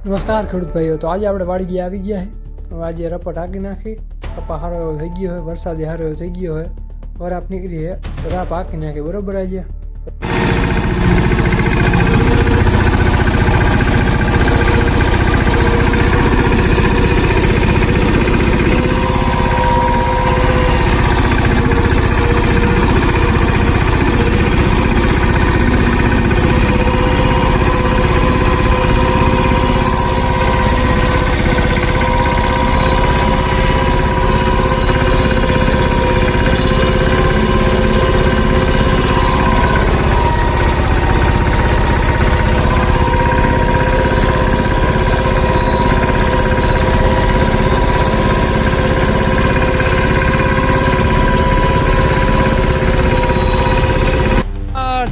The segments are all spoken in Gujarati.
નમસ્કાર ખેડૂત ભાઈઓ, તો આજે આપણે વાડી આવી ગયા છે। હવે આજે રપટ હાકી નાખી, કપા સારો એવો થઈ ગયો હોય, વરસાદ સારો એવો થઈ ગયો હોય, વરાપ નીકળી છે, રાપ હાકી નાખી બરોબર આજે।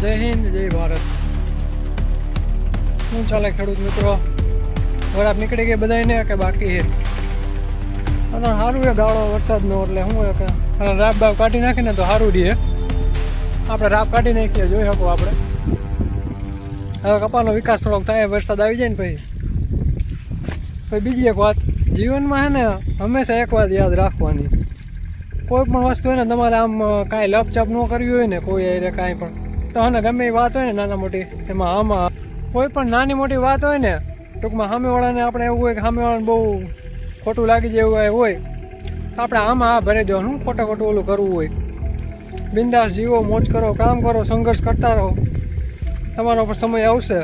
જય હિન્દ, જય ભારત। શું ચાલે ખેડૂત મિત્રો? વરાપ નીકળી ગઈ બધાને કે બાકી છે? અને સારું છે ગાળો વરસાદનો, એટલે શું છે કે રાપ બાપ કાઢી નાખીને તો સારું રહે। આપણે રાપ કાઢી નાખીએ, જોઈ શકો આપણે। હવે કપાનો વિકાસ થોડોક થાય, વરસાદ આવી જાય ને પછી બીજી એક વાત જીવનમાં છે ને, હંમેશા એક વાત યાદ રાખવાની, કોઈ પણ વસ્તુ હોય ને તમારે આમ કાંઈ લપચપ ન કરવી હોય ને કોઈ એને કાંઈ પણ, તો અને ગમે એ વાત હોય ને નાના મોટી, એમાં આમાં કોઈ પણ નાની મોટી વાત હોય ને, ટૂંકમાં સામેવાળાને આપણે એવું હોય કે સામેવાળાને બહુ ખોટું લાગી જાય એવું હોય તો આપણે આમાં આ ભરી દેવાનું, ખોટું ઓલું કરવું હોય। બિંદાસ જીવો, મોજ કરો, કામ કરો, સંઘર્ષ કરતા રહો, તમારો પર સમય આવશે